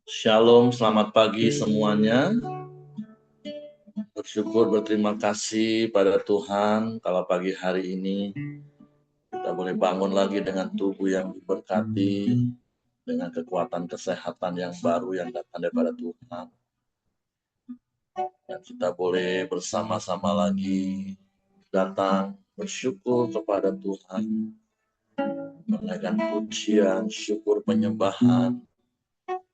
Shalom, selamat pagi semuanya. Bersyukur, berterima kasih pada Tuhan kalau pagi hari ini kita boleh bangun lagi dengan tubuh yang diberkati, dengan kekuatan kesehatan yang baru yang datang daripada Tuhan. Dan kita boleh bersama-sama lagi datang bersyukur kepada Tuhan, menaikkan pujian, syukur, penyembahan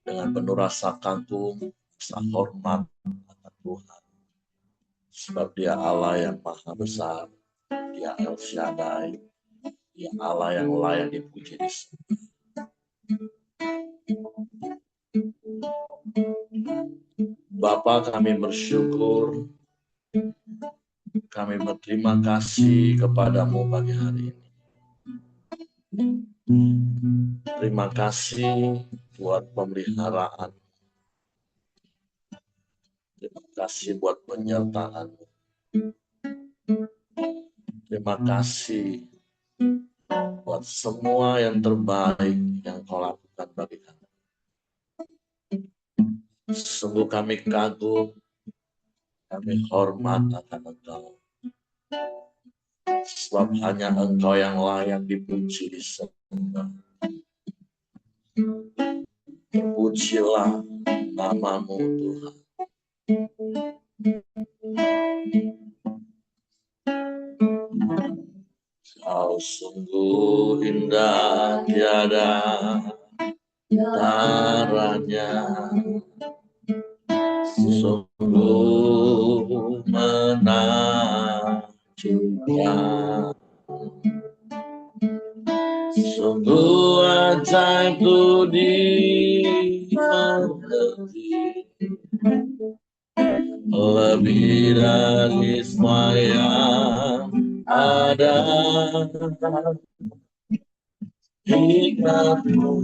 dengan penuh rasa kagum, rasa hormat kepada Tuhan. Sebab Dia Allah yang maha besar, Dia El Shaddai, Dia Allah yang layak dipuji di sini. Bapa, kami bersyukur, kami berterima kasih kepadamu pagi hari ini. Terima kasih buat pemeliharaan. Terima kasih buat penyertaan. Terima kasih buat semua yang terbaik yang kau lakukan bagi kami. Sungguh kami kagum, kami hormat akan Engkau. Sebab hanya Engkau yang layak dipuji di surga. Pujilah namamu Tuhan. Kau sungguh indah tiada taranya, sungguh menakjubkan, sungguh ajaib ku dimengerti, lebih dari semua yang ada. Hikmatmu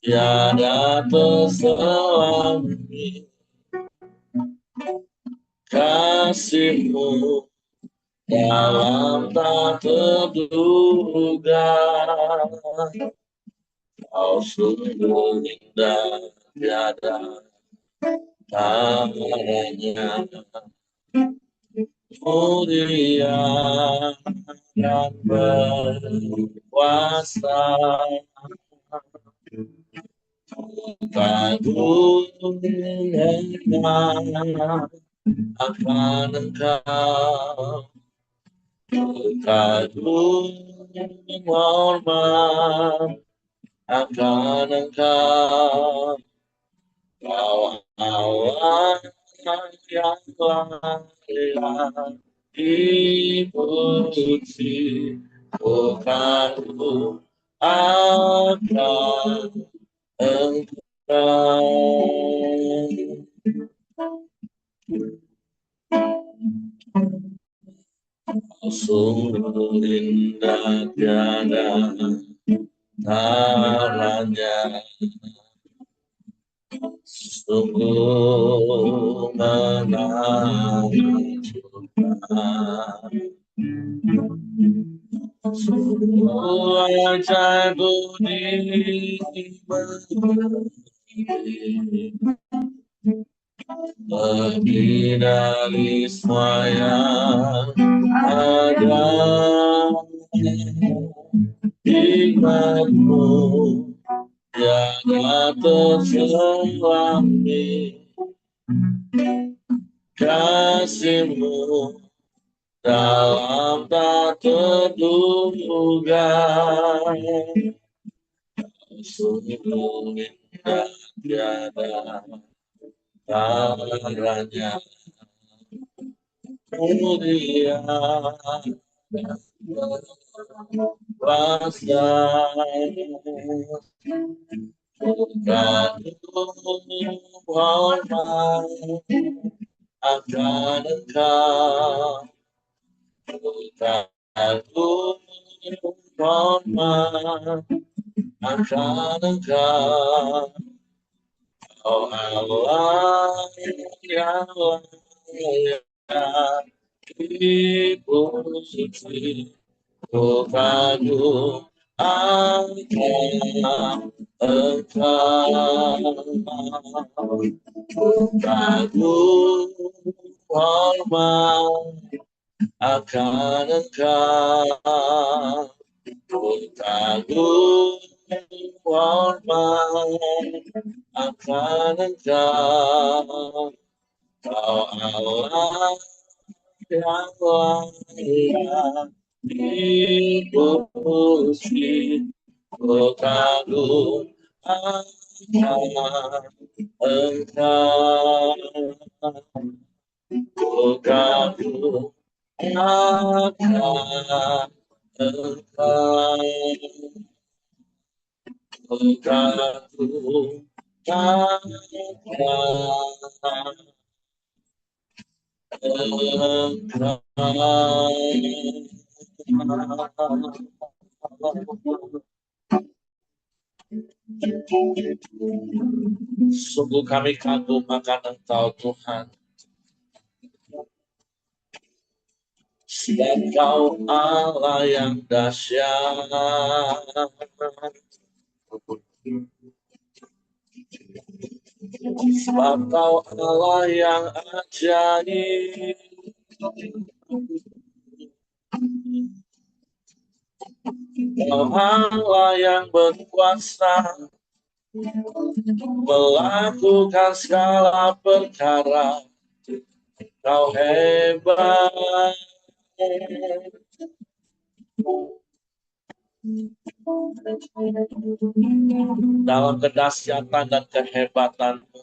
tiada terselangi, kasihmu dalam tak terduga. Kau sungguh indah tiada taranya, mulia dan berkuasa. Kagum akan Engkau, kagum hormat akan Engkau. Kau Allah yang layak dipuji, kagum akan Engkau. Sungguh indah tiada taranya, sungguh menakjubkan, sungguh ajaib ku dimengerti, lebih dari semua yang ada. Hikmatmu tiada terselangi, kasihmu dalam tak terduga. Sungguh indah tiada taranya, mulia dan berkuasa. Kagum hormat akan Engkau, kagum hormat akan Engkau. Oh Allah yang layak dipuji, kagum akan Engkau, kagum hormat akan Engkau, kagum hormat akan Engkau, Kau Allah yang layak dipuji, kagum akan Engkau, kagum akan Engkau, kagum akan Sungguh kami kagum akan Engkau Tuhan. Sebab Kau Allah yang dahsyat, sebab Kau Allah yang ajaib, Kau Allah yang berkuasa melakukan segala perkara. Kau hebat, dalam kedahsyatan dan kehebatan-Mu.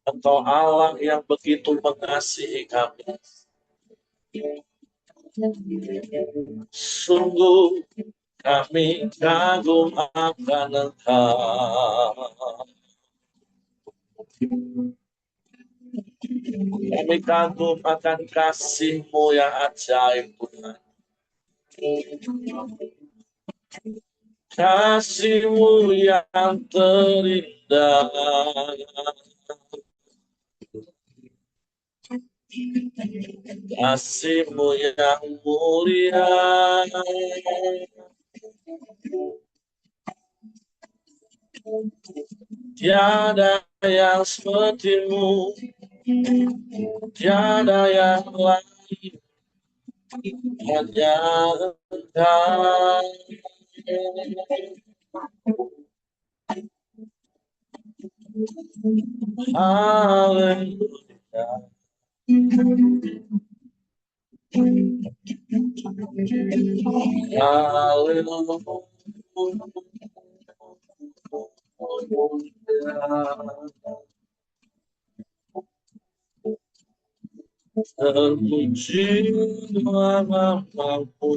Engkau Allah yang begitu mengasihi kami. Sungguh kami kagum akan Engkau. Kami kagum akan kasih-Mu yang ajaib, Tuhan. Kasih-Mu yang terindah, kasih-Mu yang mulia, tiada yang seperti-Mu, tiada yang lain, hanya Engkau. Haleluya. Terpujilah namamu,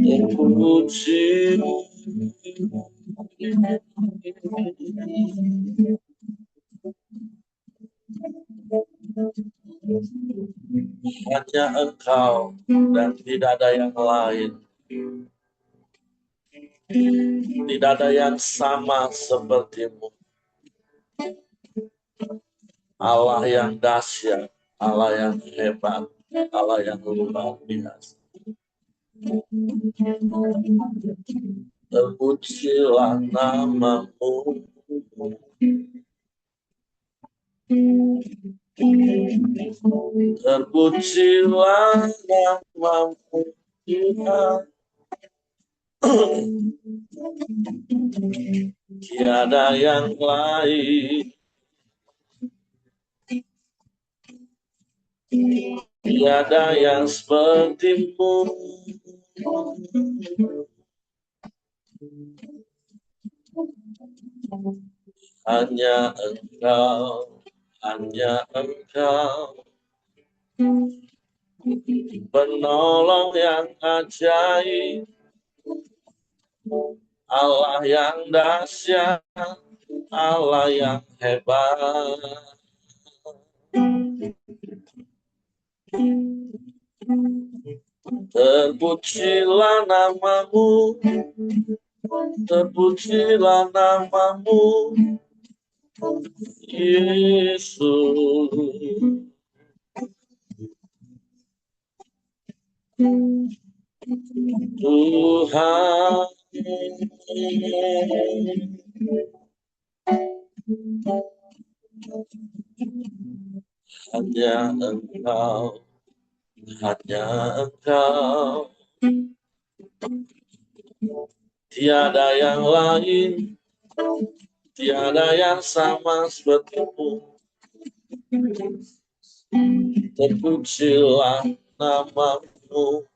terpuji hanya Engkau dan tidak ada yang lain. Tidak ada yang sama seperti-Mu. Allah yang dahsyat, Allah yang hebat, Allah yang luar biasa. Terpujilah namamu, terpujilah namamu, Tuhan. Tiada yang lain, tiada yang seperti-Mu. Hanya Engkau, hanya Engkau, penolong yang ajaib, Allah yang dahsyat, Allah yang hebat. Terpujilah namamu, terpujilah namamu, Yesus, Tuhan, hanya Engkau, hanya Engkau, tiada yang lain, tiada yang sama sepertimu. Terpujilah namamu,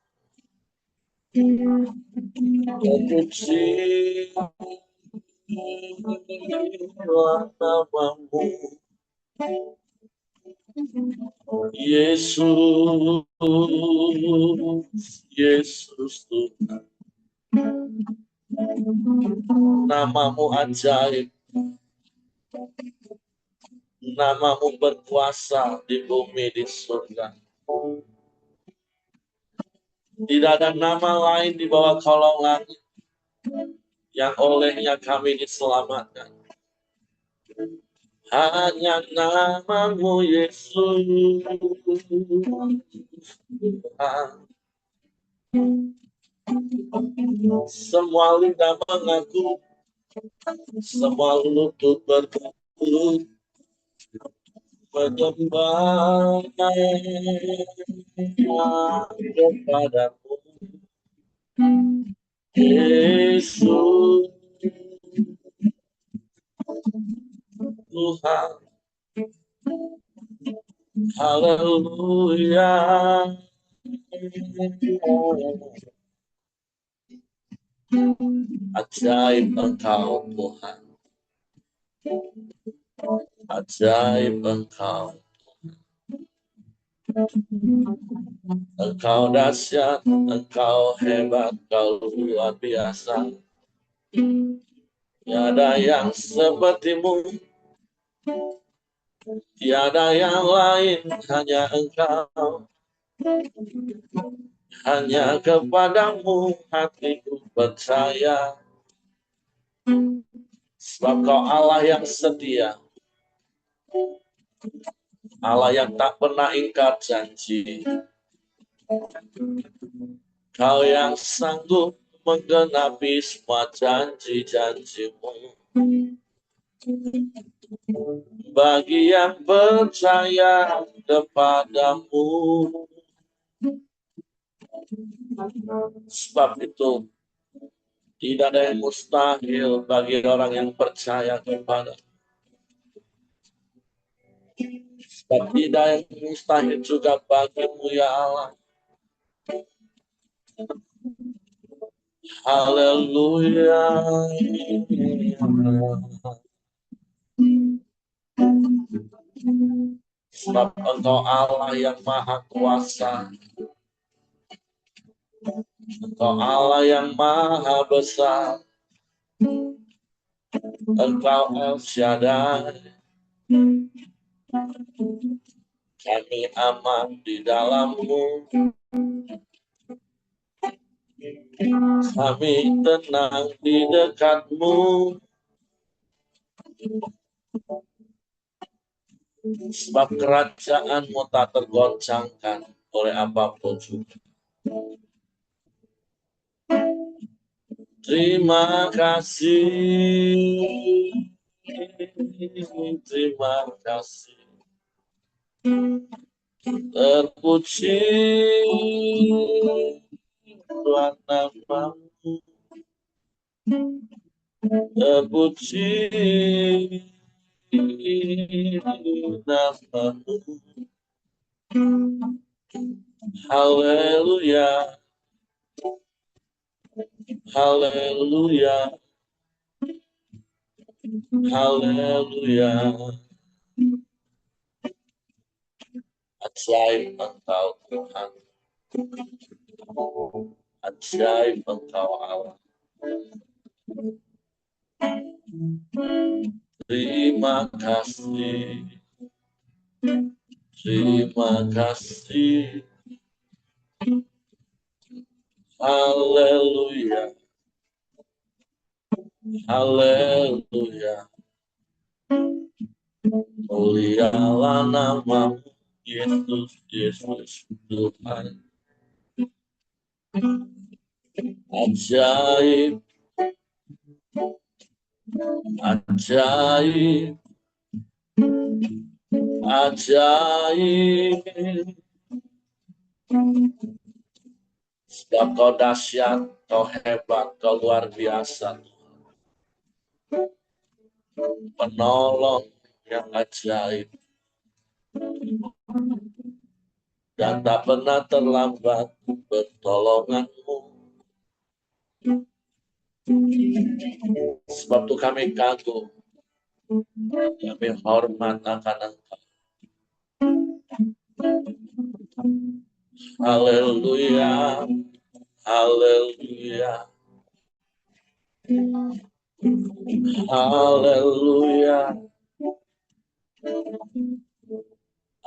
terpujilah namamu, Yesus, Yesus Tuhan. Namamu ajaib, namamu berkuasa di bumi, di surga. Tidak ada nama lain di bawah kolong langit yang olehnya kami diselamatkan. Hanya namamu Yesus Tuhan. Semua lidah mengaku, semua lutut berlutut menyembah kepadamu, Yesus Tuhan. Haleluya. Ajaib Engkau Tuhan, ajaib Engkau. Engkau dahsyat, Engkau hebat, Engkau luar biasa. Tiada yang sepertimu, tiada yang lain, hanya Engkau. Hanya kepadamu hatiku percaya. Sebab Kau Allah yang setia, Allah yang tak pernah ingkar janji. Kau yang sanggup menggenapi semua janji-janjimu. Bagi yang percaya kepadamu. Sebab itu tidak ada yang mustahil bagi orang yang percaya kepada. Sebab tidak yang mustahil juga bagimu ya Allah. Haleluya. Sebab Engkau Allah yang maha kuasa. Engkau Allah yang maha besar. Engkau El Shaddai. Kami aman di dalam-Mu. Kami tenang di dekat-Mu. Sebab kerajaan-Mu tak tergoncangkan oleh apapun juga. Terima kasih. Terima kasih. Terpuji Tuhan namamu. Terpuji namamu. Haleluya. Haleluya. Haleluya. Ajaib Engkau Tuhan. Ajaib Engkau Allah. Terima kasih. Terima kasih. Haleluya. Haleluya. Mulialah namamu, Yesus, Yesus Tuhan. Ajaib, ajaib, ajaib. Sebab kau dahsyat, kau hebat, kau luar biasa. Penolong yang ajaib. Dan tak pernah terlambat pertolonganmu. Sebab itu kami kagum, kami hormat akan Engkau. Haleluya, haleluya, haleluya.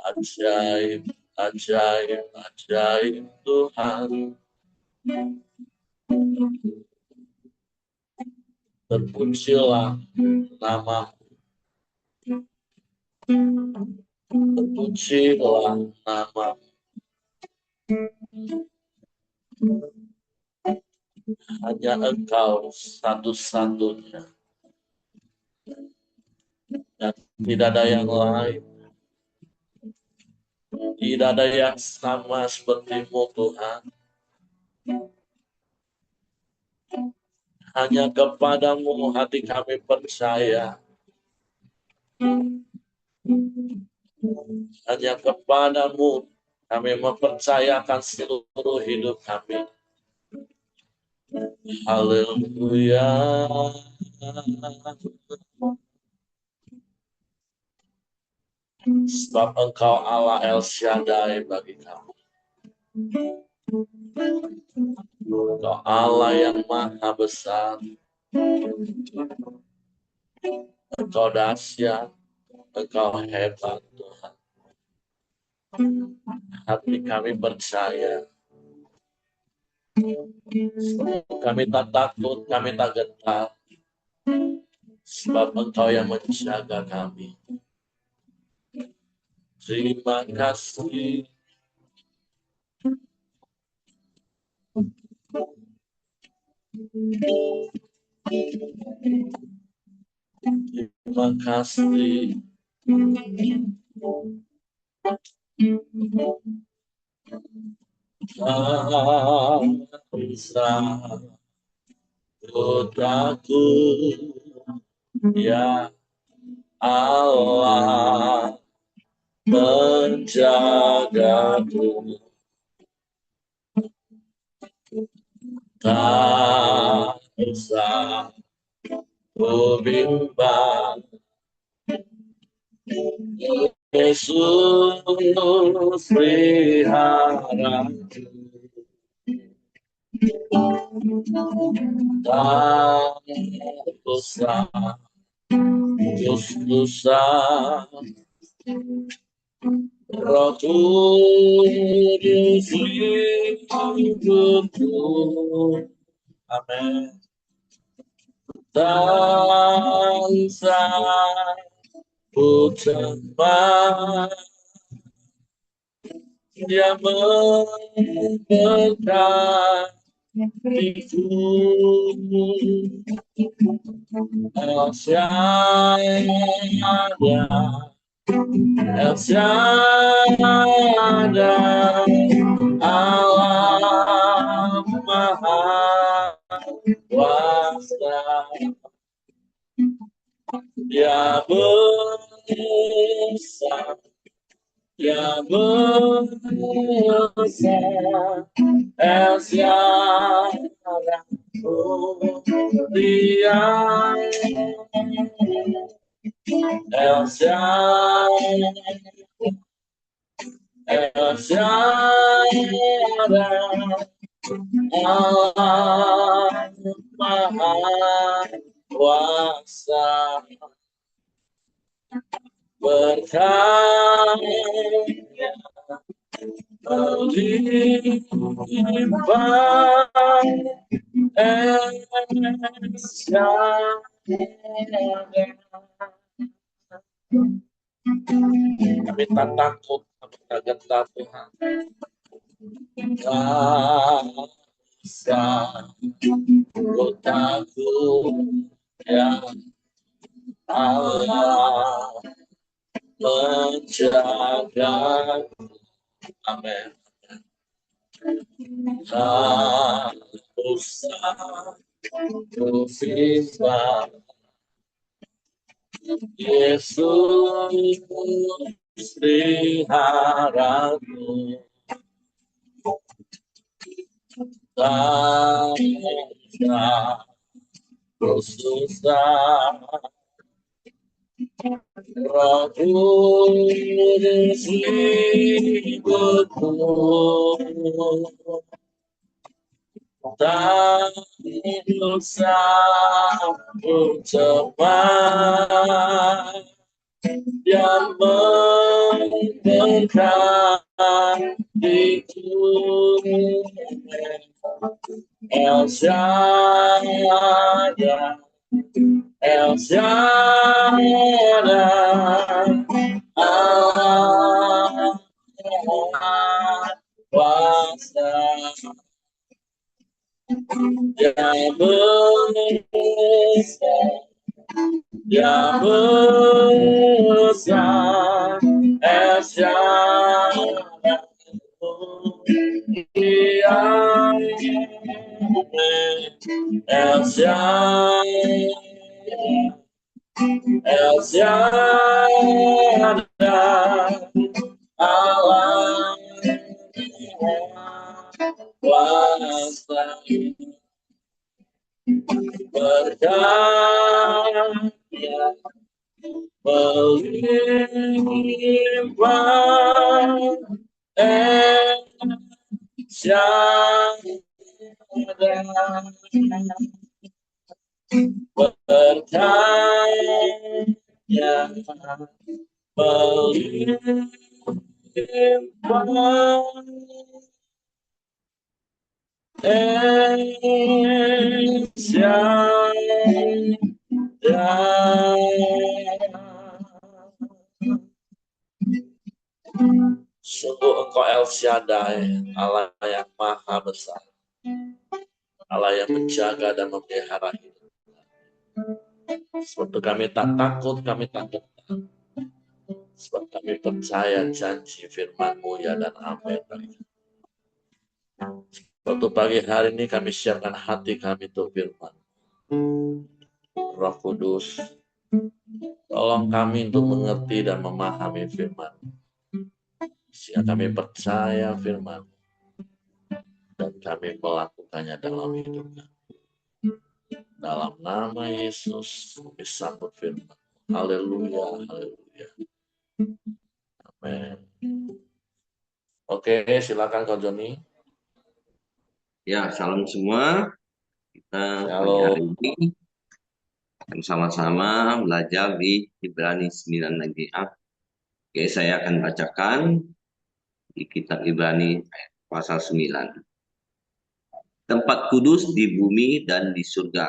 Ajaib, ajaib, ajaib Tuhan. Terpujilah nama, terpujilah nama. Hanya Engkau satu-satunya. Dan tidak ada yang lain. Tidak ada yang sama seperti-Mu Tuhan. Hanya kepadamu hati kami percaya. Hanya kepadamu kami mempercayakan seluruh hidup kami. Haleluya. Sebab Engkau Allah El Shaddai bagi kami. Engkau Allah yang maha besar. Engkau dahsyat. Engkau hebat Tuhan. Hati kami percaya. Kami tak takut, kami tak gentar. Sebab Engkau yang menjaga kami. Terima kasih. Terima kasih. Bangsa putraku, ya Allah menjagaku. Tak usah ku bimbang, Yesus peliharaku. Tak usah susah, Roh Kudus hidupku. Amin. Tak usah ku cemas, Dia memberkatiku. El Shaddai, El Shaddai, Allah Maha Kuasa. Dia besar, Dia besar, El Shaddai, Dia El Shaddai, El Shaddai, Allah Maha Kuasa. Berkarya melimpah, El Shaddai, Kami tak takut, kami tak gentar Tuhan. Rasa ku takut ya Allah menjaga. Amin. Tak usah ku sifat Yesus peliharaku. Tak usah ku susah, Roh Kudus ikutku. Tak usah ku cepat yang mendekatiku. El Shaddai, El Shaddai, Allah kuasa yang besar, yang besar, El Shaddai, El Shaddai, El Shaddai, Allah kuasa berkarya melimpah. El Shaddai berkarya melimpah. El Shaddai. Sungguh Engkau El Shaddai, Allah yang maha besar, Allah yang menjaga dan memelihara hidup. Sebab kami tak takut, kami tak gentar. Sebab kami percaya janji firman-Mu ya dan amin. Waktu pagi hari ini kami siapkan hati kami untuk firman. Roh Kudus, tolong kami untuk mengerti dan memahami firman, sehingga kami percaya firman dan kami melakukannya dalam hidup kami. Dalam nama Yesus kami sambut firman. Haleluya, haleluya. Amin. Oke, silakan Kak Joni. Ya, salam semua. Kita pagi hari ini akan sama-sama belajar di Ibrani 9 lagi. Oke, saya akan bacakan di kitab Ibrani pasal 9. Tempat kudus di bumi dan di surga.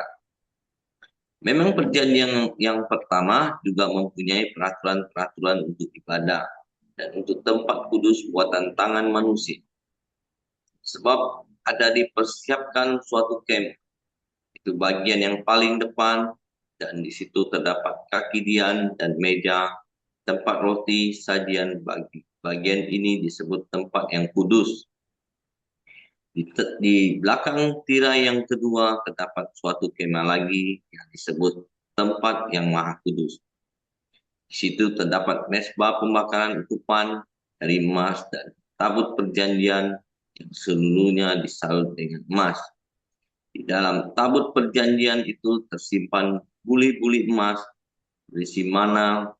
Memang perjanjian yang pertama juga mempunyai peraturan-peraturan untuk ibadah dan untuk tempat kudus buatan tangan manusia. Sebab ada dipersiapkan suatu kemah, itu bagian yang paling depan, dan di situ terdapat kaki dian dan meja, tempat roti, sajian bagi. Bagian ini disebut tempat yang kudus. Di belakang tirai yang kedua terdapat suatu kemah lagi yang disebut tempat yang maha kudus. Di situ terdapat mezbah pembakaran ukupan dari emas dan tabut perjanjian yang seluruhnya disalut dengan emas. Di dalam tabut perjanjian itu tersimpan buli-buli emas berisi mana,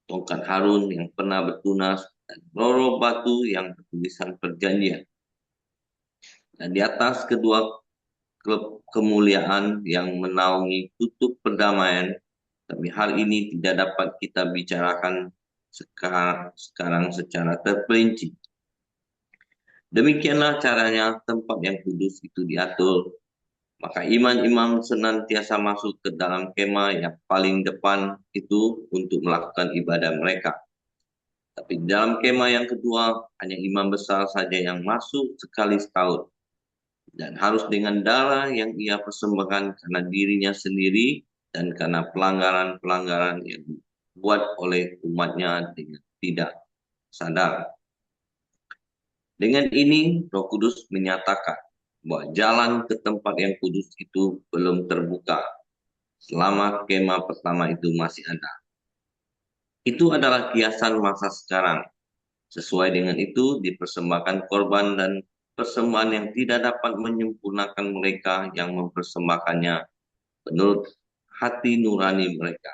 tongkat Harun yang pernah bertunas, dan roro batu yang bertulisan perjanjian. Dan di atas kedua kemuliaan yang menaungi tutup perdamaian, tapi hal ini tidak dapat kita bicarakan sekarang secara terperinci. Demikianlah caranya tempat yang kudus itu diatur. Maka imam-imam senantiasa masuk ke dalam kemah yang paling depan itu untuk melakukan ibadah mereka. Tapi dalam kemah yang kedua, hanya imam besar saja yang masuk sekali setahun. Dan harus dengan darah yang ia persembahkan karena dirinya sendiri dan karena pelanggaran-pelanggaran yang dibuat oleh umatnya dengan tidak sadar. Dengan ini, Roh Kudus menyatakan bahwa jalan ke tempat yang kudus itu belum terbuka selama kemah pertama itu masih ada. Itu adalah kiasan masa sekarang. Sesuai dengan itu, dipersembahkan korban dan persembahan yang tidak dapat menyempurnakan mereka yang mempersembahkannya menurut hati nurani mereka.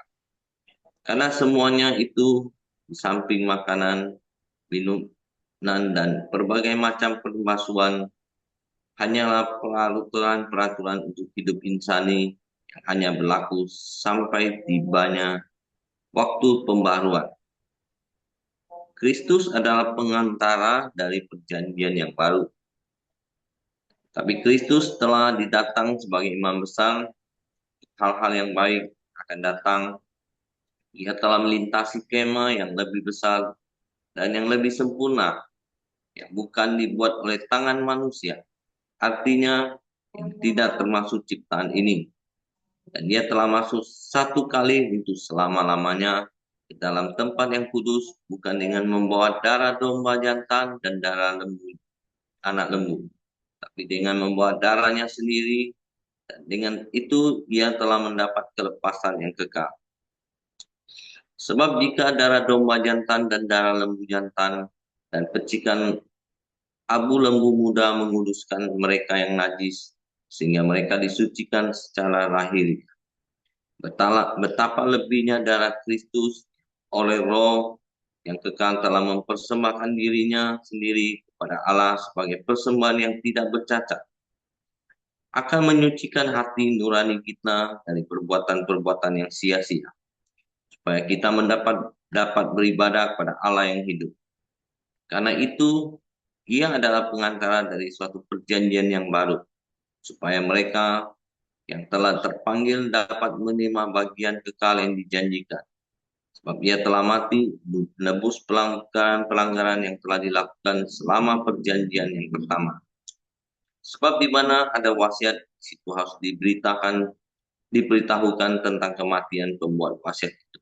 Karena semuanya itu di samping makanan, minuman, dan berbagai macam perbasuhan hanyalah peraturan-peraturan untuk hidup insani yang hanya berlaku sampai tibanya waktu pembaruan. Kristus adalah pengantara dari perjanjian yang baru. Tapi Kristus telah didatang sebagai imam besar, hal-hal yang baik akan datang. Ia telah melintasi kemah yang lebih besar dan yang lebih sempurna, yang bukan dibuat oleh tangan manusia. Artinya, yang tidak termasuk ciptaan ini. Dan dia telah masuk satu kali untuk selama-lamanya ke dalam tempat yang kudus, bukan dengan membawa darah domba jantan dan darah anak lembu, tapi dengan membawa darahnya sendiri, dan dengan itu dia telah mendapat kelepasan yang kekal. Sebab jika darah domba jantan dan darah lembu jantan dan percikan abu lembu muda menguduskan mereka yang najis, sehingga mereka disucikan secara lahir, betapa lebihnya darah Kristus oleh Roh yang kekal telah mempersembahkan dirinya sendiri kepada Allah sebagai persembahan yang tidak bercacat, akan menyucikan hati nurani kita dari perbuatan-perbuatan yang sia-sia, supaya kita dapat beribadah kepada Allah yang hidup. Karena itu, ia adalah pengantara dari suatu perjanjian yang baru, supaya mereka yang telah terpanggil dapat menerima bagian kekal yang dijanjikan. Sebab ia telah mati menebus pelanggaran-pelanggaran yang telah dilakukan selama perjanjian yang pertama. Sebab di mana ada wasiat, situ harus diberitahukan tentang kematian pembuat wasiat itu.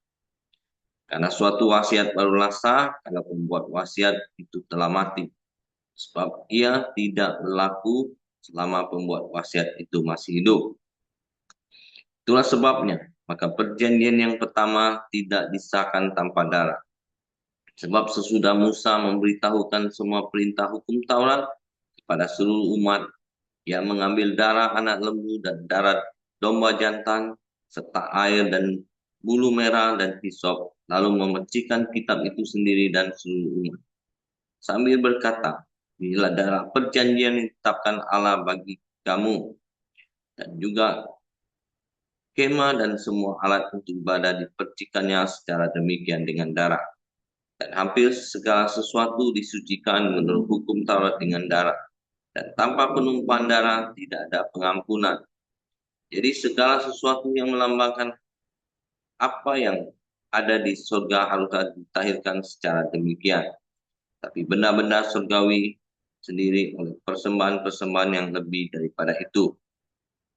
Karena suatu wasiat barulah sah kalau pembuat wasiat itu telah mati. Sebab ia tidak berlaku selama pembuat wasiat itu masih hidup. Itulah sebabnya, maka perjanjian yang pertama tidak disahkan tanpa darah. Sebab sesudah Musa memberitahukan semua perintah hukum Taurat kepada seluruh umat, ia mengambil darah anak lembu dan darah domba jantan, serta air dan bulu merah dan hisop, lalu memecihkan kitab itu sendiri dan seluruh umat. Sambil berkata, inilah darah perjanjian yang ditetapkan Allah bagi kamu, dan juga kemah dan semua alat untuk ibadah dipercikannya secara demikian dengan darah. Dan hampir segala sesuatu disucikan menurut hukum Taurat dengan darah. Dan tanpa penumpahan darah tidak ada pengampunan. Jadi segala sesuatu yang melambangkan apa yang ada di surga harus ditahirkan secara demikian. Tapi benda-benda surgawi sendiri oleh persembahan-persembahan yang lebih daripada itu.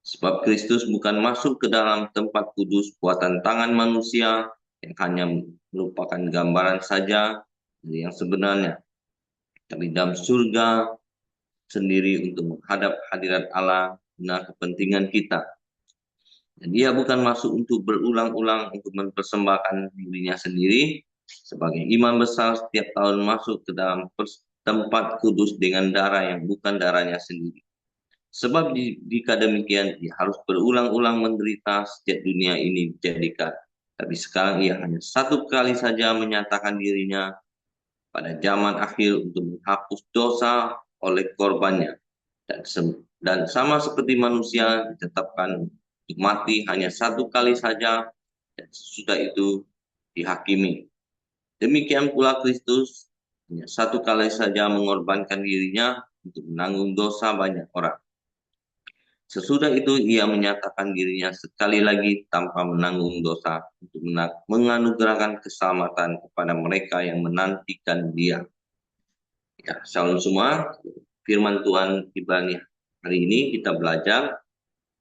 Sebab Kristus bukan masuk ke dalam tempat kudus buatan tangan manusia yang hanya merupakan gambaran saja dari yang sebenarnya, tapi dalam surga sendiri untuk menghadap hadirat Allah guna kepentingan kita. Dan dia bukan masuk untuk berulang-ulang untuk mempersembahkan dirinya sendiri sebagai imam besar setiap tahun masuk ke dalam tempat kudus dengan darah yang bukan darahnya sendiri. Sebab jika demikian, ia harus berulang-ulang menderita sejak dunia ini dijadikan. Tapi sekarang ia hanya satu kali saja menyatakan dirinya pada zaman akhir untuk menghapus dosa oleh korbannya. Dan sama seperti manusia ditetapkan untuk mati hanya satu kali saja, dan sesudah itu dihakimi. Demikian pula Kristus hanya satu kali saja mengorbankan dirinya untuk menanggung dosa banyak orang. Sesudah itu ia menyatakan dirinya sekali lagi tanpa menanggung dosa untuk menganugerahkan keselamatan kepada mereka yang menantikan dia. Ya, shalom semua. Firman Tuhan Ibrani hari ini kita belajar.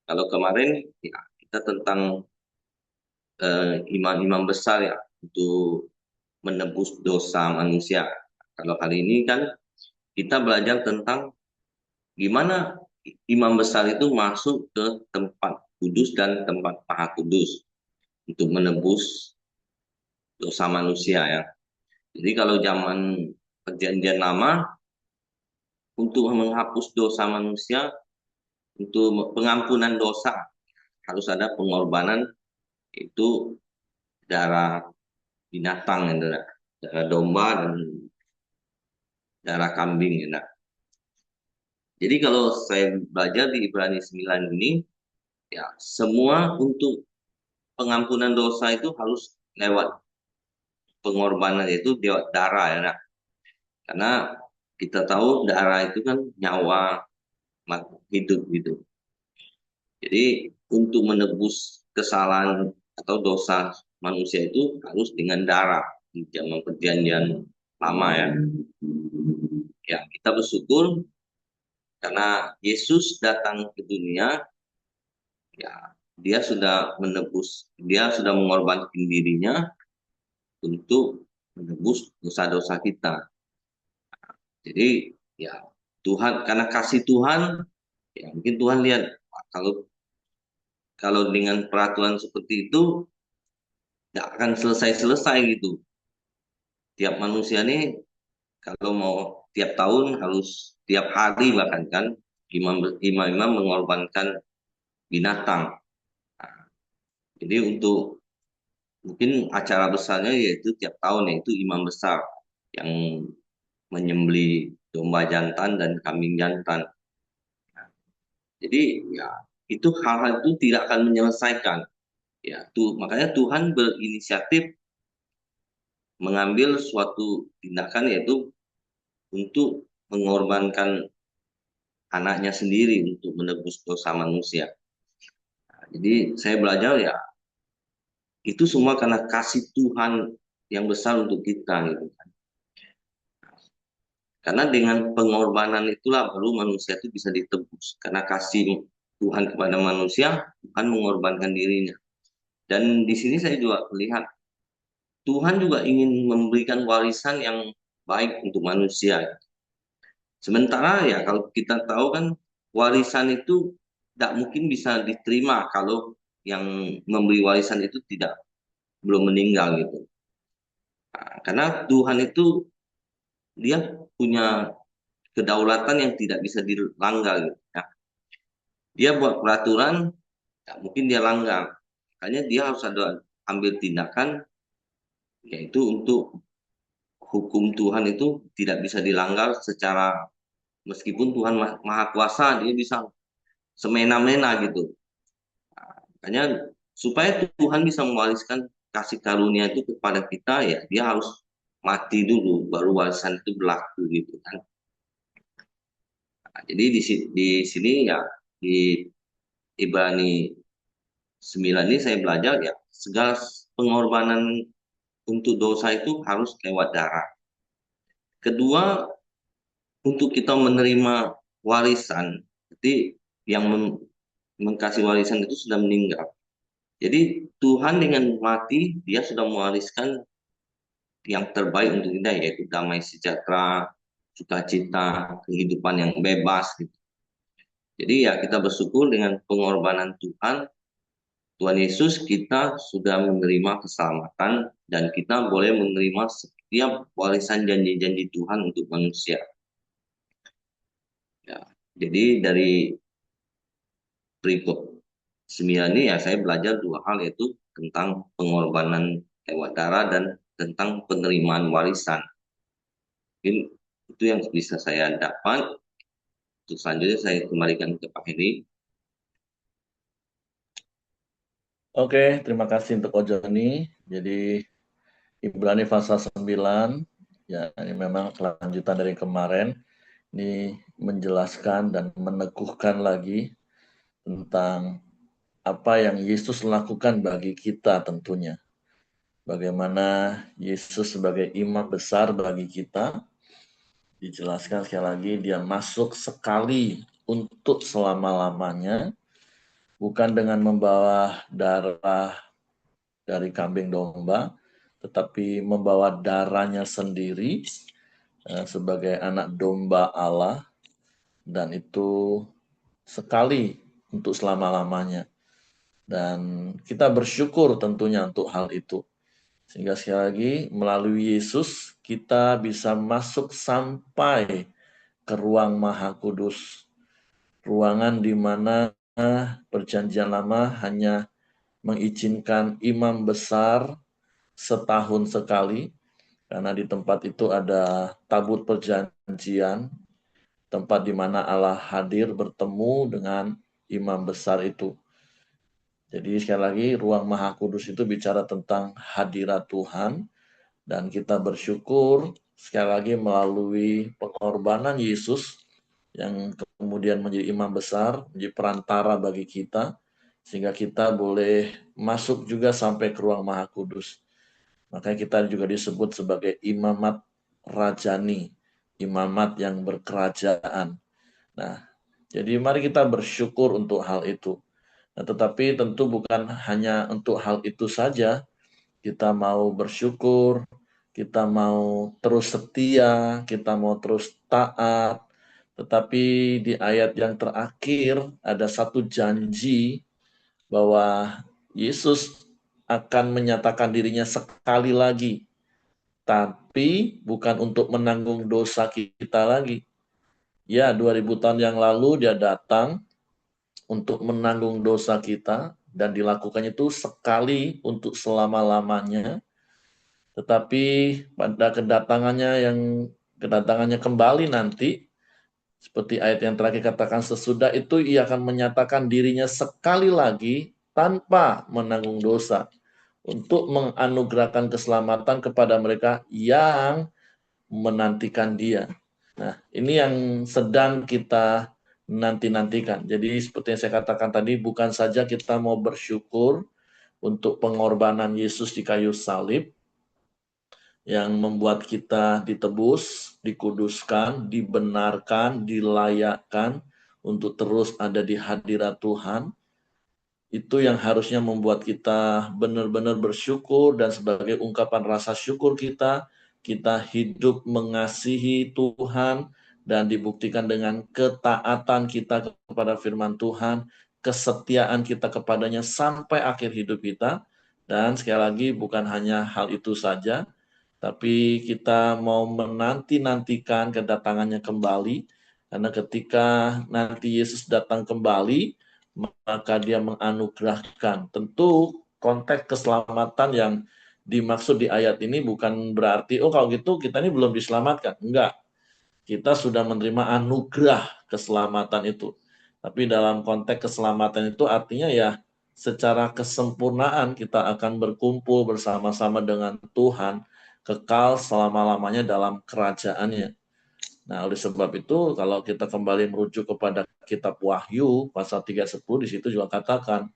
Kalau kemarin ya kita tentang imam-imam besar ya untuk menebus dosa manusia. Kalau hari ini kan kita belajar tentang gimana imam besar itu masuk ke tempat kudus dan tempat maha kudus untuk menebus dosa manusia ya. Jadi kalau zaman perjanjian lama untuk menghapus dosa manusia, untuk pengampunan dosa harus ada pengorbanan itu darah binatang ya, darah domba dan darah kambing ya. Jadi kalau saya belajar di Ibrani 9 ini, ya semua untuk pengampunan dosa itu harus lewat pengorbanan itu lewat darah ya. Nah. Karena kita tahu darah itu kan nyawa hidup gitu. Jadi untuk menebus kesalahan atau dosa manusia itu harus dengan darah di zaman perjanjian lama ya. Ya, kita bersyukur karena Yesus datang ke dunia, ya dia sudah menebus, dia sudah mengorbankan dirinya untuk menebus dosa-dosa kita. Jadi ya Tuhan, karena kasih Tuhan, ya mungkin Tuhan lihat kalau kalau dengan peraturan seperti itu nggak akan selesai-selesai gitu. Tiap manusia nih kalau mau tiap tahun harus tiap hari bahkan kan imam-imam mengorbankan binatang. Nah, jadi untuk mungkin acara besarnya yaitu tiap tahun yaitu imam besar yang menyembelih domba jantan dan kambing jantan. Jadi ya itu hal-hal itu tidak akan menyelesaikan. Ya, tuh makanya Tuhan berinisiatif mengambil suatu tindakan yaitu untuk mengorbankan anaknya sendiri untuk menebus dosa manusia. Nah, jadi saya belajar ya itu semua karena kasih Tuhan yang besar untuk kita gitu kan. Karena dengan pengorbanan itulah baru manusia itu bisa ditebus. Karena kasih Tuhan kepada manusia, Tuhan mengorbankan dirinya. Dan di sini saya juga melihat Tuhan juga ingin memberikan warisan yang baik untuk manusia. Sementara ya kalau kita tahu kan warisan itu tidak mungkin bisa diterima kalau yang memberi warisan itu tidak belum meninggal gitu. Nah, karena Tuhan itu dia punya kedaulatan yang tidak bisa dilanggar gitu. Ya. Dia buat peraturan, ya mungkin dia langgar. Makanya dia harus ada ambil tindakan yaitu untuk hukum Tuhan itu tidak bisa dilanggar secara meskipun Tuhan maha kuasa dia bisa semena-mena gitu. Makanya supaya Tuhan bisa mewariskan kasih karunia itu kepada kita ya dia harus mati dulu baru warisan itu berlaku gitu kan. Nah, jadi di sini ya di Ibrani 9 ini saya belajar ya segala pengorbanan untuk dosa itu harus lewat darah. Kedua, untuk kita menerima warisan, jadi yang mengkasih warisan itu sudah meninggal. Jadi Tuhan dengan mati dia sudah mewariskan yang terbaik untuk kita yaitu damai sejahtera, sukacita, kehidupan yang bebas gitu. Jadi ya kita bersyukur dengan pengorbanan Tuhan, Tuhan Yesus kita sudah menerima keselamatan dan kita boleh menerima setiap warisan janji-janji Tuhan untuk manusia. Ya, jadi dari berikut 9 ini ya saya belajar dua hal yaitu tentang pengorbanan lewat darah dan tentang penerimaan warisan. Mungkin itu yang bisa saya dapat. Untuk selanjutnya saya kembalikan ke Pak Henry. Oke, terima kasih untuk Ojoni. Jadi Ibrani pasal 9, ya ini memang kelanjutan dari kemarin. Ini menjelaskan dan meneguhkan lagi tentang apa yang Yesus lakukan bagi kita tentunya. Bagaimana Yesus sebagai imam besar bagi kita, dijelaskan sekali lagi, dia masuk sekali untuk selama-lamanya, bukan dengan membawa darah dari kambing domba, tetapi membawa darahnya sendiri sebagai anak domba Allah, dan itu sekali untuk selama-lamanya. Dan kita bersyukur tentunya untuk hal itu. Sehingga sekali lagi melalui Yesus kita bisa masuk sampai ke ruang Maha Kudus. Ruangan di mana perjanjian lama hanya mengizinkan imam besar setahun sekali, karena di tempat itu ada tabut perjanjian, tempat di mana Allah hadir bertemu dengan imam besar itu. Jadi sekali lagi ruang Maha Kudus itu bicara tentang hadirat Tuhan, dan kita bersyukur sekali lagi melalui pengorbanan Yesus yang kemudian menjadi imam besar, menjadi perantara bagi kita, sehingga kita boleh masuk juga sampai ke ruang Maha Kudus. Makanya kita juga disebut sebagai imamat rajani, imamat yang berkerajaan. Nah, jadi mari kita bersyukur untuk hal itu. Nah, tetapi tentu bukan hanya untuk hal itu saja. Kita mau bersyukur, kita mau terus setia, kita mau terus taat. Tetapi di ayat yang terakhir ada satu janji bahwa Yesus akan menyatakan dirinya sekali lagi, tapi bukan untuk menanggung dosa kita lagi. Ya, 2000 tahun yang lalu dia datang untuk menanggung dosa kita, dan dilakukannya itu sekali untuk selama-lamanya. Tetapi pada kedatangannya kembali nanti, seperti ayat yang terakhir katakan, sesudah itu ia akan menyatakan dirinya sekali lagi tanpa menanggung dosa, untuk menganugerahkan keselamatan kepada mereka yang menantikan dia. Nah, ini yang sedang kita nanti-nantikan. Jadi seperti yang saya katakan tadi, bukan saja kita mau bersyukur untuk pengorbanan Yesus di kayu salib, yang membuat kita ditebus, dikuduskan, dibenarkan, dilayakkan untuk terus ada di hadirat Tuhan. Itu yang harusnya membuat kita benar-benar bersyukur, dan sebagai ungkapan rasa syukur kita hidup mengasihi Tuhan, dan dibuktikan dengan ketaatan kita kepada firman Tuhan, kesetiaan kita kepadanya sampai akhir hidup kita. Dan sekali lagi bukan hanya hal itu saja, tapi kita mau menanti-nantikan kedatangannya kembali, karena ketika nanti Yesus datang kembali, maka dia menganugerahkan. Tentu konteks keselamatan yang dimaksud di ayat ini bukan berarti, oh kalau gitu kita ini belum diselamatkan. Enggak. Kita sudah menerima anugerah keselamatan itu. Tapi dalam konteks keselamatan itu artinya ya secara kesempurnaan kita akan berkumpul bersama-sama dengan Tuhan, kekal selama-lamanya dalam kerajaannya. Nah, oleh sebab itu, kalau kita kembali merujuk kepada kitab Wahyu, pasal 3:10, di situ juga katakan,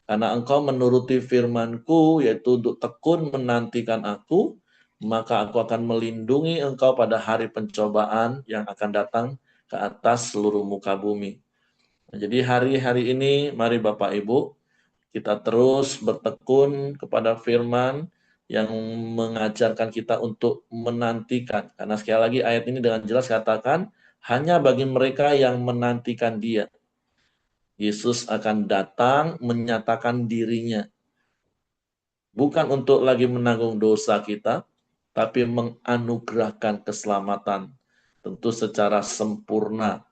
karena engkau menuruti firman-Ku, yaitu untuk tekun menantikan Aku, maka Aku akan melindungi engkau pada hari pencobaan yang akan datang ke atas seluruh muka bumi. Nah, jadi hari-hari ini, mari Bapak Ibu, kita terus bertekun kepada firman yang mengajarkan kita untuk menantikan. Karena sekali lagi ayat ini dengan jelas katakan, hanya bagi mereka yang menantikan dia, Yesus akan datang menyatakan dirinya. Bukan untuk lagi menanggung dosa kita, tapi menganugerahkan keselamatan. Tentu secara sempurna.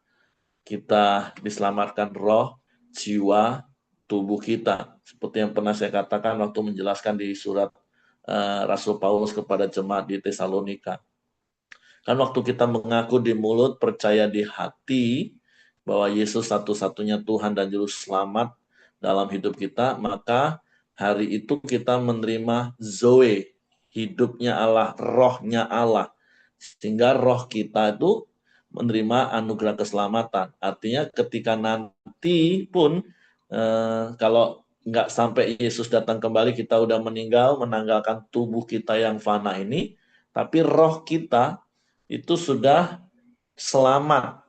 Kita diselamatkan roh, jiwa, tubuh kita. Seperti yang pernah saya katakan waktu menjelaskan di surat Rasul Paulus kepada jemaat di Tesalonika. Kan waktu kita mengaku di mulut, percaya di hati bahwa Yesus satu-satunya Tuhan dan Juru Selamat dalam hidup kita, maka hari itu kita menerima Zoe, hidupnya Allah, rohnya Allah. Sehingga roh kita itu menerima anugerah keselamatan. Artinya ketika nanti pun kalau nggak sampai Yesus datang kembali, kita udah meninggal, menanggalkan tubuh kita yang fana ini, tapi roh kita itu sudah selamat.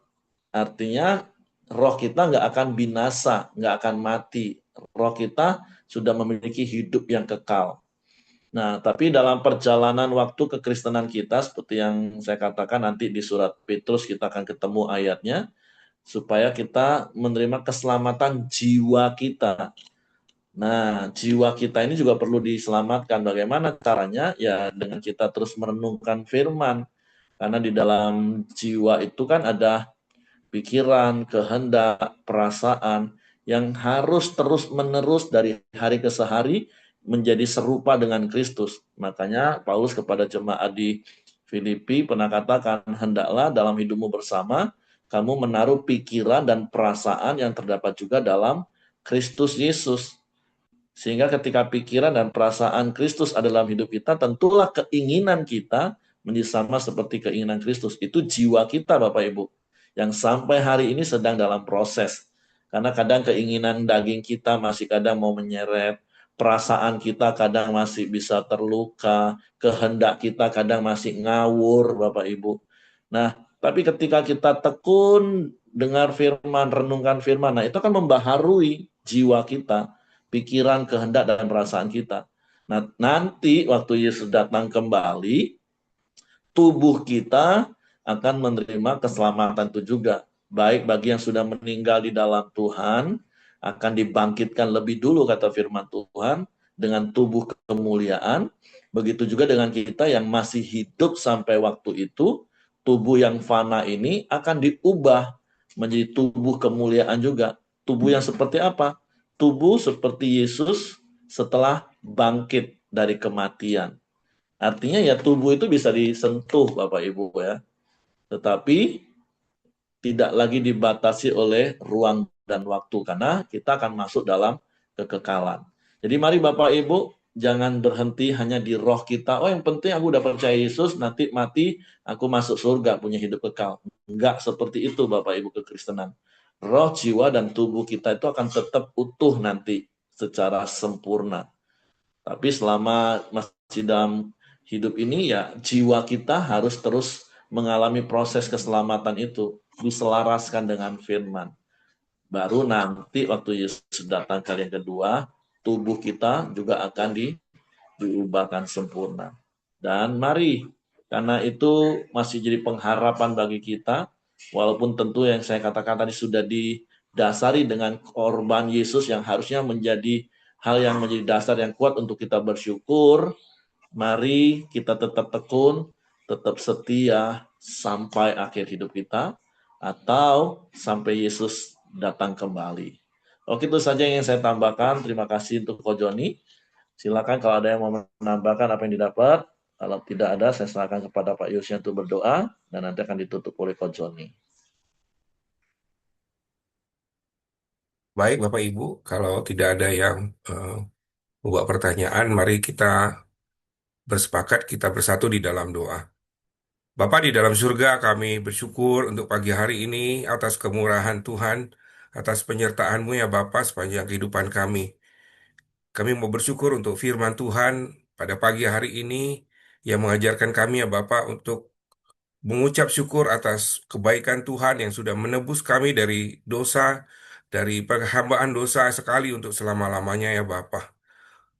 Artinya roh kita nggak akan binasa, nggak akan mati. Roh kita sudah memiliki hidup yang kekal. Nah, tapi dalam perjalanan waktu kekristenan kita, seperti yang saya katakan nanti di surat Petrus kita akan ketemu ayatnya, supaya kita menerima keselamatan jiwa kita. Nah, jiwa kita ini juga perlu diselamatkan. Bagaimana caranya? Ya dengan kita terus merenungkan firman. Karena di dalam jiwa itu kan ada pikiran, kehendak, perasaan yang harus terus-menerus dari hari ke hari menjadi serupa dengan Kristus. Makanya Paulus kepada jemaat di Filipi pernah katakan, hendaklah dalam hidupmu bersama kamu menaruh pikiran dan perasaan yang terdapat juga dalam Kristus Yesus. Sehingga ketika pikiran dan perasaan Kristus ada dalam hidup kita, tentulah keinginan kita menjadi sama seperti keinginan Kristus. Itu jiwa kita, Bapak Ibu, yang sampai hari ini sedang dalam proses. Karena kadang keinginan daging kita masih kadang mau menyeret, perasaan kita kadang masih bisa terluka, kehendak kita kadang masih ngawur, Bapak Ibu. Nah, tapi ketika kita tekun dengar firman, renungkan firman, nah itu akan membaharui jiwa kita, pikiran, kehendak, dan perasaan kita. Nah, nanti waktu Yesus datang kembali, tubuh kita akan menerima keselamatan itu juga. Baik bagi yang sudah meninggal di dalam Tuhan, akan dibangkitkan lebih dulu, kata firman Tuhan, dengan tubuh kemuliaan. Begitu juga dengan kita yang masih hidup sampai waktu itu, tubuh yang fana ini akan diubah menjadi tubuh kemuliaan juga. Tubuh yang seperti apa? Tubuh seperti Yesus setelah bangkit dari kematian. Artinya ya tubuh itu bisa disentuh Bapak Ibu ya. Tetapi tidak lagi dibatasi oleh ruang dan waktu karena kita akan masuk dalam kekekalan. Jadi mari Bapak Ibu jangan berhenti hanya di roh kita. Oh yang penting aku udah percaya Yesus, nanti mati aku masuk surga punya hidup kekal. Enggak seperti itu Bapak Ibu kekristenan. Roh, jiwa, dan tubuh kita itu akan tetap utuh nanti secara sempurna. Tapi selama masih dalam hidup ini ya jiwa kita harus terus mengalami proses keselamatan itu, diselaraskan dengan firman. Baru nanti waktu Yesus datang kali yang kedua, tubuh kita juga akan diubahkan sempurna. Dan mari, karena itu masih jadi pengharapan bagi kita, walaupun tentu yang saya katakan tadi sudah didasari dengan korban Yesus yang harusnya menjadi hal yang menjadi dasar yang kuat untuk kita bersyukur, mari kita tetap tekun, tetap setia sampai akhir hidup kita, atau sampai Yesus datang kembali. Oke, itu saja yang saya tambahkan. Terima kasih untuk Ko Joni. Silakan kalau ada yang mau menambahkan apa yang didapat. Kalau tidak ada, saya serahkan kepada Pak Yusya untuk berdoa, dan nanti akan ditutup oleh Ko Joni. Baik, Bapak Ibu, kalau tidak ada yang membuat pertanyaan, mari kita bersepakat, kita bersatu di dalam doa. Bapa di dalam surga, kami bersyukur untuk pagi hari ini atas kemurahan Tuhan, atas penyertaan-Mu ya Bapa sepanjang kehidupan kami. Kami mau bersyukur untuk firman Tuhan pada pagi hari ini yang mengajarkan kami ya Bapa untuk mengucap syukur atas kebaikan Tuhan yang sudah menebus kami dari dosa, dari penghambaan dosa sekali untuk selama-lamanya ya Bapa.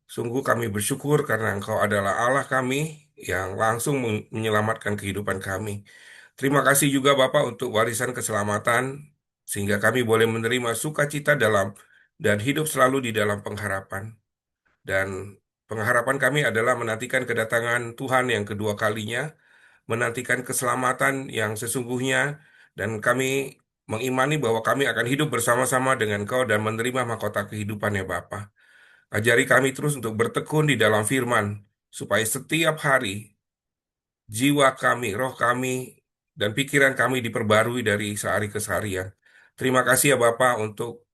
Sungguh kami bersyukur karena Engkau adalah Allah kami yang langsung menyelamatkan kehidupan kami. Terima kasih juga Bapak untuk warisan keselamatan, sehingga kami boleh menerima sukacita dalam dan hidup selalu di dalam pengharapan. Dan pengharapan kami adalah menantikan kedatangan Tuhan yang kedua kalinya, menantikan keselamatan yang sesungguhnya, dan kami mengimani bahwa kami akan hidup bersama-sama dengan Kau dan menerima mahkota kehidupan ya Bapa. Ajari kami terus untuk bertekun di dalam firman, supaya setiap hari jiwa kami, roh kami, dan pikiran kami diperbarui dari sehari ke seharian. Terima kasih ya Bapak untuk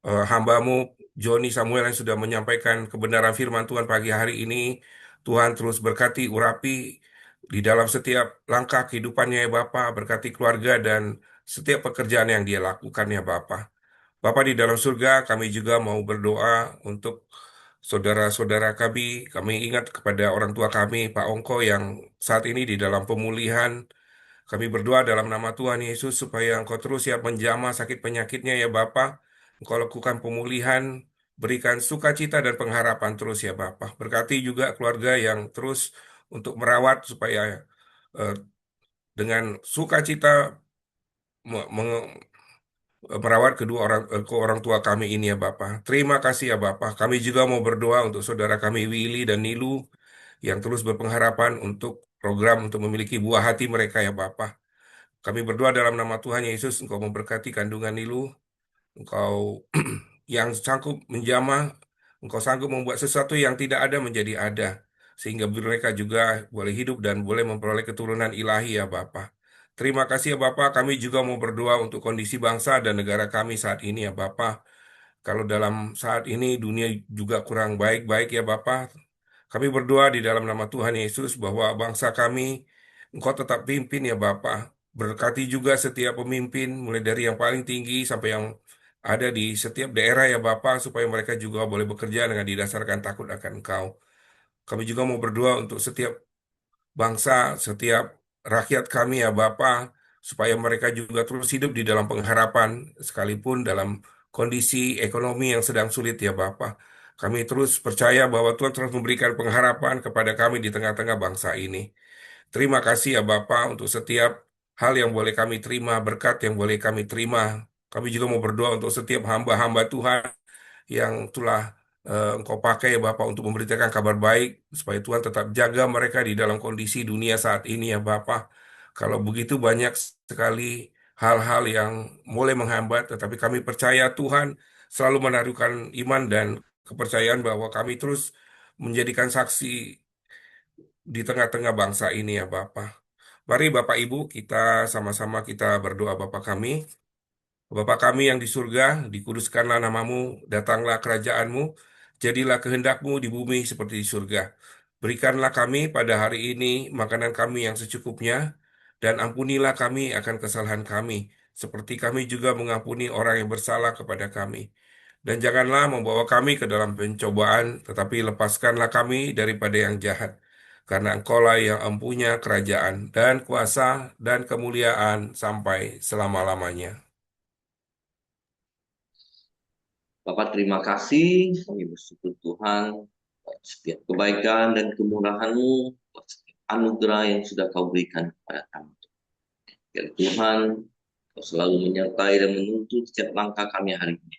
hamba-Mu, Joni Samuel yang sudah menyampaikan kebenaran firman Tuhan pagi hari ini. Tuhan terus berkati, urapi, di dalam setiap langkah kehidupannya ya Bapa, berkati keluarga dan setiap pekerjaan yang dia lakukan ya Bapa. Bapa di dalam surga, kami juga mau berdoa untuk saudara-saudara kami. Kami ingat kepada orang tua kami, Pak Ongko, yang saat ini di dalam pemulihan. Kami berdoa dalam nama Tuhan Yesus supaya Engkau terus siap menjamah sakit penyakitnya ya Bapa. Engkau lakukan pemulihan, berikan sukacita dan pengharapan terus ya Bapa. Berkati juga keluarga yang terus untuk merawat supaya eh, dengan sukacita me- menge- merawat ke orang tua kami ini ya Bapa. Terima kasih ya Bapa. Kami juga mau berdoa untuk saudara kami Willy dan Nilu yang terus berpengharapan untuk program untuk memiliki buah hati mereka ya Bapa. Kami berdoa dalam nama Tuhan Yesus, Engkau memberkati kandungan Nilu, Engkau yang sanggup menjamah, Engkau sanggup membuat sesuatu yang tidak ada menjadi ada, sehingga mereka juga boleh hidup dan boleh memperoleh keturunan ilahi ya Bapa. Terima kasih ya Bapa, kami juga mau berdoa untuk kondisi bangsa dan negara kami saat ini ya Bapa. Kalau dalam saat ini dunia juga kurang baik-baik ya Bapa, kami berdoa di dalam nama Tuhan Yesus bahwa bangsa kami, Engkau tetap pimpin ya Bapa. Berkati juga setiap pemimpin, mulai dari yang paling tinggi sampai yang ada di setiap daerah ya Bapa, supaya mereka juga boleh bekerja dengan didasarkan takut akan Engkau. Kami juga mau berdoa untuk setiap bangsa, setiap rakyat kami ya Bapa, supaya mereka juga terus hidup di dalam pengharapan, sekalipun dalam kondisi ekonomi yang sedang sulit ya Bapa. Kami terus percaya bahwa Tuhan terus memberikan pengharapan kepada kami di tengah-tengah bangsa ini. Terima kasih ya Bapa untuk setiap hal yang boleh kami terima, berkat yang boleh kami terima. Kami juga mau berdoa untuk setiap hamba-hamba Tuhan yang telah Engkau pakai ya Bapak untuk memberitakan kabar baik supaya Tuhan tetap jaga mereka di dalam kondisi dunia saat ini ya Bapak. Kalau begitu banyak sekali hal-hal yang mulai menghambat, tetapi kami percaya Tuhan selalu menaruhkan iman dan kepercayaan bahwa kami terus menjadikan saksi di tengah-tengah bangsa ini ya Bapak. Mari Bapak Ibu kita sama-sama kita berdoa Bapa kami. Bapa kami yang di surga, dikuduskanlah namamu, datanglah kerajaanmu, jadilah kehendakmu di bumi seperti di surga. Berikanlah kami pada hari ini makanan kami yang secukupnya, dan ampunilah kami akan kesalahan kami, seperti kami juga mengampuni orang yang bersalah kepada kami. Dan janganlah membawa kami ke dalam pencobaan, tetapi lepaskanlah kami daripada yang jahat. Karena Engkaulah yang empunya kerajaan dan kuasa dan kemuliaan sampai selama-lamanya. Bapak terima kasih, kami bersyukur Tuhan buat setiap kebaikan dan kemurahan-Mu, buat setiap anugerah yang sudah Kau berikan kepada kami. Biar Tuhan, Kau selalu menyertai dan menuntun setiap langkah kami hari ini.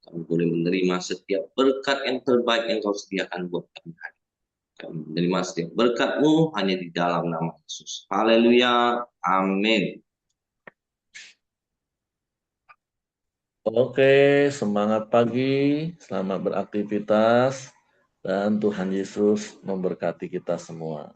Kami boleh menerima setiap berkat yang terbaik yang Kau sediakan buat kami hari ini. Kami menerima setiap berkat-Mu hanya di dalam nama Yesus. Haleluya. Amin. Oke, semangat pagi, selamat beraktivitas, dan Tuhan Yesus memberkati kita semua.